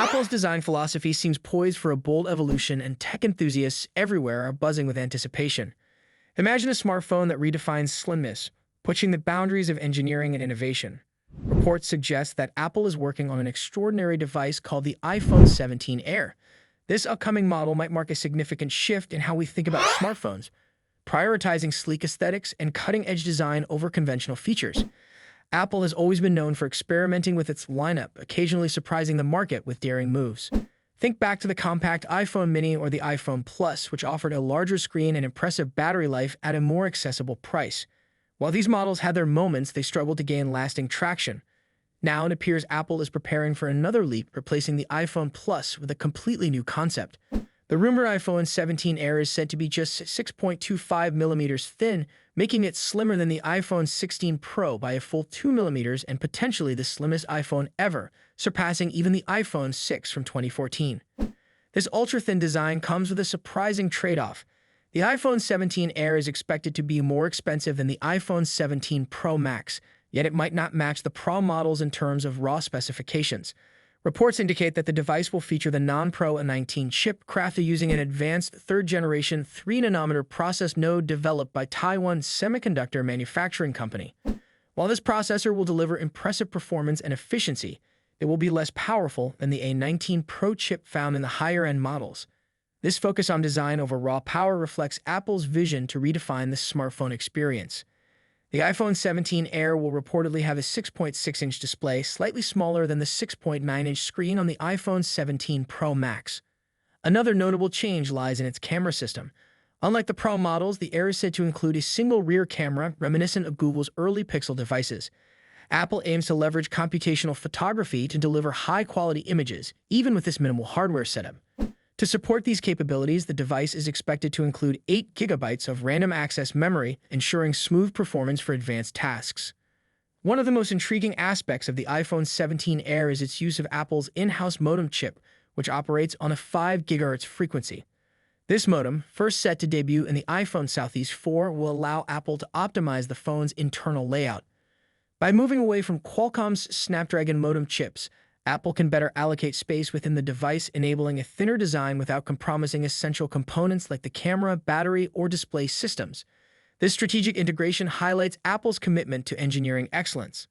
Apple's design philosophy seems poised for a bold evolution, and tech enthusiasts everywhere are buzzing with anticipation. Imagine a smartphone that redefines slimness, pushing the boundaries of engineering and innovation. Reports suggest that Apple is working on an extraordinary device called the iPhone 17 Air. This upcoming model might mark a significant shift in how we think about smartphones, prioritizing sleek aesthetics and cutting-edge design over conventional features. Apple has always been known for experimenting with its lineup, occasionally surprising the market with daring moves. Think back to the compact iPhone mini or the iPhone Plus, which offered a larger screen and impressive battery life at a more accessible price. While these models had their moments, they struggled to gain lasting traction. Now it appears Apple is preparing for another leap, replacing the iPhone Plus with a completely new concept. The rumored iPhone 17 Air is said to be just 6.25 millimeters thin, making it slimmer than the iPhone 16 Pro by a full 2 millimeters and potentially the slimmest iPhone ever, surpassing even the iPhone 6 from 2014. This ultra-thin design comes with a surprising trade-off. The iPhone 17 Air is expected to be more expensive than the iPhone 17 Pro Max, yet it might not match the Pro models in terms of raw specifications. Reports indicate that the device will feature the non-Pro A19 chip, crafted using an advanced third-generation 3-nanometer process node developed by Taiwan Semiconductor Manufacturing Company. While this processor will deliver impressive performance and efficiency, it will be less powerful than the A19 Pro chip found in the higher-end models. This focus on design over raw power reflects Apple's vision to redefine the smartphone experience. The iPhone 17 Air will reportedly have a 6.6-inch display, slightly smaller than the 6.9-inch screen on the iPhone 17 Pro Max. Another notable change lies in its camera system. Unlike the Pro models, the Air is said to include a single rear camera, reminiscent of Google's early Pixel devices. Apple aims to leverage computational photography to deliver high-quality images, even with this minimal hardware setup. To support these capabilities, the device is expected to include 8 GB of random access memory, ensuring smooth performance for advanced tasks. One of the most intriguing aspects of the iPhone 17 Air is its use of Apple's in-house modem chip, which operates on a 5 GHz frequency. This modem, first set to debut in the iPhone Southeast 4, will allow Apple to optimize the phone's internal layout. By moving away from Qualcomm's Snapdragon modem chips, Apple can better allocate space within the device, enabling a thinner design without compromising essential components like the camera, battery, or display systems. This strategic integration highlights Apple's commitment to engineering excellence.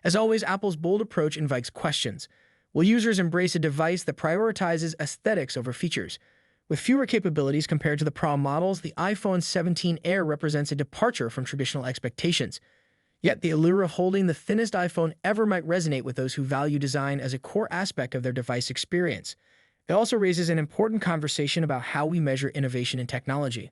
As always, Apple's bold approach invites questions. Will users embrace a device that prioritizes aesthetics over features? With fewer capabilities compared to the Pro models, the iPhone 17 Air represents a departure from traditional expectations. Yet the allure of holding the thinnest iPhone ever might resonate with those who value design as a core aspect of their device experience. It also raises an important conversation about how we measure innovation in technology.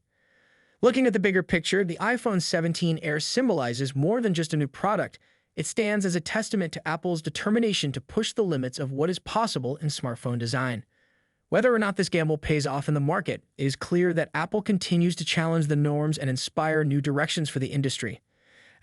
Looking at the bigger picture, the iPhone 17 Air symbolizes more than just a new product. It stands as a testament to Apple's determination to push the limits of what is possible in smartphone design. Whether or not this gamble pays off in the market, it is clear that Apple continues to challenge the norms and inspire new directions for the industry.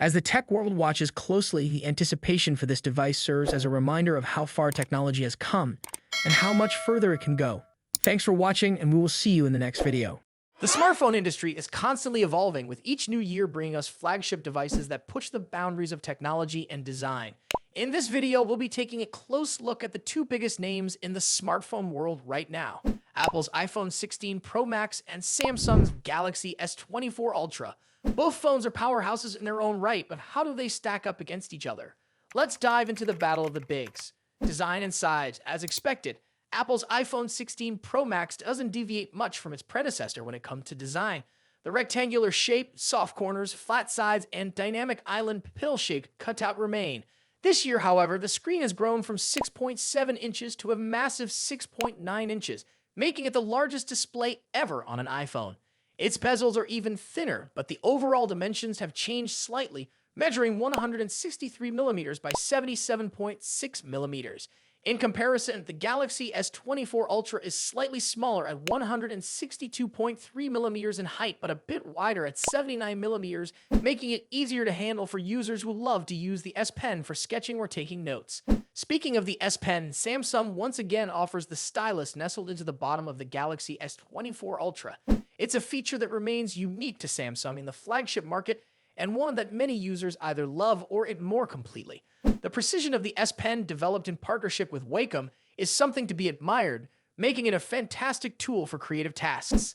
As the tech world watches closely, the anticipation for this device serves as a reminder of how far technology has come and how much further it can go. Thanks for watching, and we will see you in the next video. The smartphone industry is constantly evolving, with each new year bringing us flagship devices that push the boundaries of technology and design. In this video, we'll be taking a close look at the two biggest names in the smartphone world right now: Apple's iPhone 16 Pro Max and Samsung's Galaxy S24 Ultra. Both phones are powerhouses in their own right, but how do they stack up against each other? Let's dive into the battle of the bigs. Design and size. As expected, Apple's iPhone 16 Pro Max doesn't deviate much from its predecessor when it comes to design. The rectangular shape, soft corners, flat sides, and dynamic island pill-shaped cutout remain. This year, however, the screen has grown from 6.7 inches to a massive 6.9 inches, making it the largest display ever on an iPhone. Its bezels are even thinner, but the overall dimensions have changed slightly, measuring 163 millimeters by 77.6 millimeters. In comparison, the Galaxy S24 Ultra is slightly smaller at 162.3 millimeters in height, but a bit wider at 79 millimeters, making it easier to handle for users who love to use the S Pen for sketching or taking notes. Speaking of the S Pen, Samsung once again offers the stylus nestled into the bottom of the Galaxy S24 Ultra. It's a feature that remains unique to Samsung in the flagship market, and one that many users either love or ignore completely. The precision of the S Pen, developed in partnership with Wacom, is something to be admired, making it a fantastic tool for creative tasks.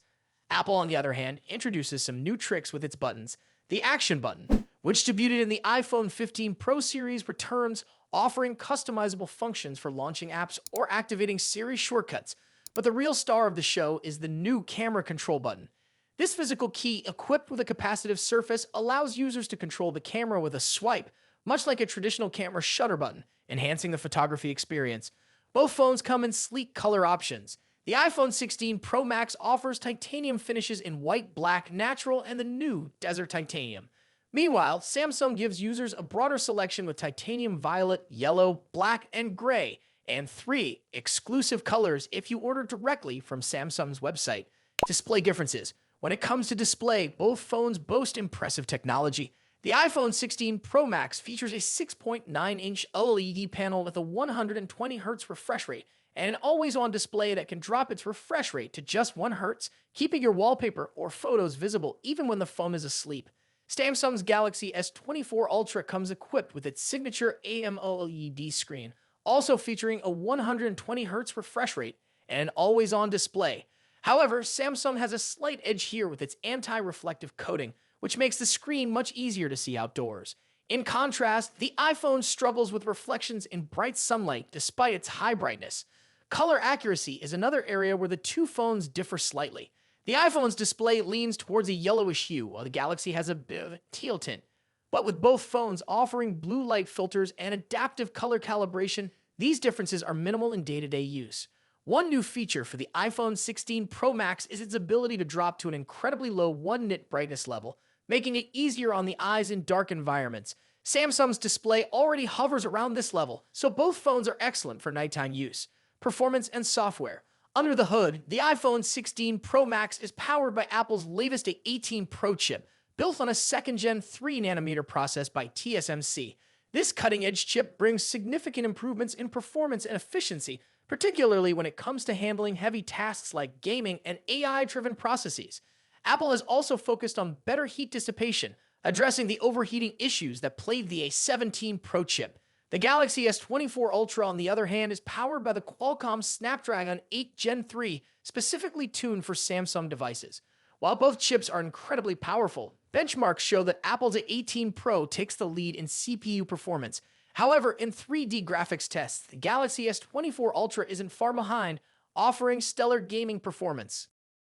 Apple, on the other hand, introduces some new tricks with its buttons. The Action button, which debuted in the iPhone 15 Pro series, returns, offering customizable functions for launching apps or activating Siri shortcuts. But the real star of the show is the new Camera Control button. This physical key, equipped with a capacitive surface, allows users to control the camera with a swipe, much like a traditional camera shutter button, enhancing the photography experience. Both phones come in sleek color options. The iPhone 16 Pro Max offers titanium finishes in white, black, natural, and the new Desert Titanium. Meanwhile, Samsung gives users a broader selection with titanium violet, yellow, black, and gray, and 3 exclusive colors if you order directly from Samsung's website. Display differences. When it comes to display, both phones boast impressive technology. The iPhone 16 Pro Max features a 6.9-inch OLED panel with a 120Hz refresh rate and an always-on display that can drop its refresh rate to just 1 Hz, keeping your wallpaper or photos visible even when the phone is asleep. Samsung's Galaxy S24 Ultra comes equipped with its signature AMOLED screen, also featuring a 120Hz refresh rate and an always-on display. However, Samsung has a slight edge here with its anti-reflective coating, which makes the screen much easier to see outdoors. In contrast, the iPhone struggles with reflections in bright sunlight despite its high brightness. Color accuracy is another area where the two phones differ slightly. The iPhone's display leans towards a yellowish hue, while the Galaxy has a bit of a teal tint. But with both phones offering blue light filters and adaptive color calibration, these differences are minimal in day-to-day use. One new feature for the iPhone 16 Pro Max is its ability to drop to an incredibly low 1 nit brightness level, making it easier on the eyes in dark environments. Samsung's display already hovers around this level, so both phones are excellent for nighttime use. Performance and software. Under the hood, the iPhone 16 Pro Max is powered by Apple's latest A18 Pro chip, built on a second-gen 3nm process by TSMC. This cutting-edge chip brings significant improvements in performance and efficiency, particularly when it comes to handling heavy tasks like gaming and AI-driven processes. Apple has also focused on better heat dissipation, addressing the overheating issues that plagued the A17 Pro chip. The Galaxy S24 Ultra, on the other hand, is powered by the Qualcomm Snapdragon 8 Gen 3, specifically tuned for Samsung devices. While both chips are incredibly powerful, benchmarks show that Apple's A18 Pro takes the lead in CPU performance. However, in 3D graphics tests, the Galaxy S24 Ultra isn't far behind, offering stellar gaming performance.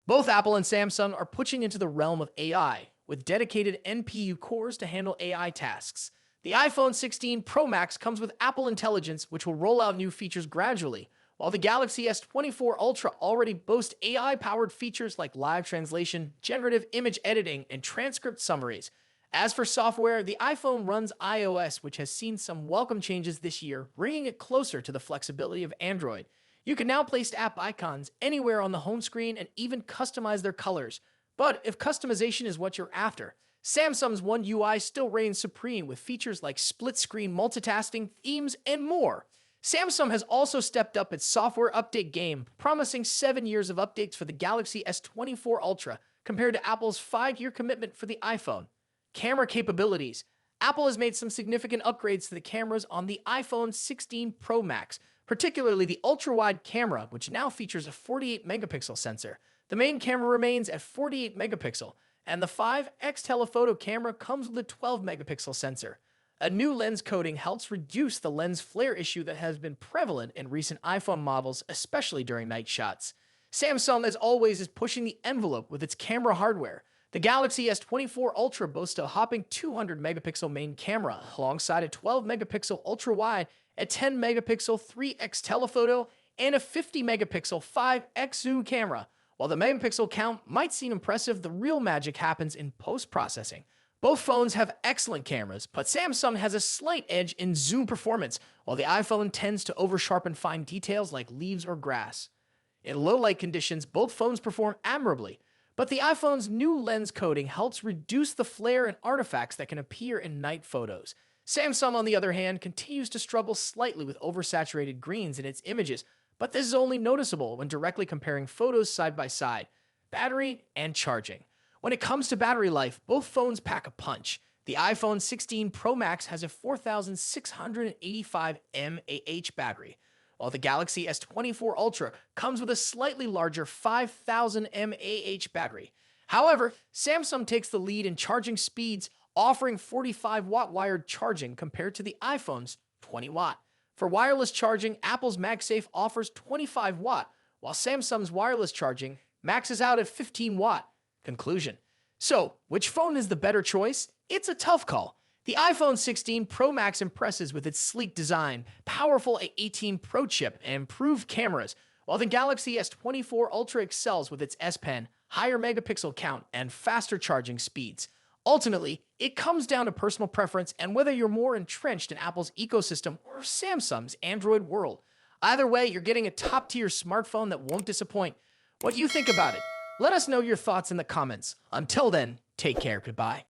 Both Apple and Samsung are pushing into the realm of AI, with dedicated NPU cores to handle AI tasks. The iPhone 16 Pro Max comes with Apple Intelligence, which will roll out new features gradually, while the Galaxy S24 Ultra already boasts AI-powered features like live translation, generative image editing, and transcript summaries. As for software, the iPhone runs iOS, which has seen some welcome changes this year, bringing it closer to the flexibility of Android. You can now place app icons anywhere on the home screen and even customize their colors. But if customization is what you're after, Samsung's One UI still reigns supreme with features like split-screen multitasking, themes, and more. Samsung has also stepped up its software update game, promising 7 years of updates for the Galaxy S24 Ultra compared to Apple's 5-year commitment for the iPhone. Camera capabilities. Apple has made some significant upgrades to the cameras on the iPhone 16 Pro Max, particularly the ultra-wide camera, which now features a 48-megapixel sensor. The main camera remains at 48 megapixel, and the 5x telephoto camera comes with a 12-megapixel sensor. A new lens coating helps reduce the lens flare issue that has been prevalent in recent iPhone models, especially during night shots. Samsung, as always, is pushing the envelope with its camera hardware. The Galaxy S24 Ultra boasts a hopping 200-megapixel main camera, alongside a 12-megapixel ultra-wide, a 10-megapixel 3x telephoto, and a 50-megapixel 5x zoom camera. While the megapixel count might seem impressive, the real magic happens in post-processing. Both phones have excellent cameras, but Samsung has a slight edge in zoom performance, while the iPhone tends to over-sharpen fine details like leaves or grass. In low-light conditions, both phones perform admirably, but the iPhone's new lens coating helps reduce the flare and artifacts that can appear in night photos. Samsung, on the other hand, continues to struggle slightly with oversaturated greens in its images, but this is only noticeable when directly comparing photos side by side. Battery and charging. When it comes to battery life, both phones pack a punch. The iPhone 16 Pro Max has a 4,685 mAh battery, while the Galaxy S24 Ultra comes with a slightly larger 5000 mAh battery. However, Samsung takes the lead in charging speeds, offering 45-watt wired charging compared to the iPhone's 20-watt. For wireless charging, Apple's MagSafe offers 25-watt, while Samsung's wireless charging maxes out at 15-watt. Conclusion. So, which phone is the better choice? It's a tough call. The iPhone 16 Pro Max impresses with its sleek design, powerful A18 Pro chip, and improved cameras, while the Galaxy S24 Ultra excels with its S Pen, higher megapixel count, and faster charging speeds. Ultimately, it comes down to personal preference and whether you're more entrenched in Apple's ecosystem or Samsung's Android world. Either way, you're getting a top-tier smartphone that won't disappoint. What do you think about it? Let us know your thoughts in the comments. Until then, take care. Goodbye.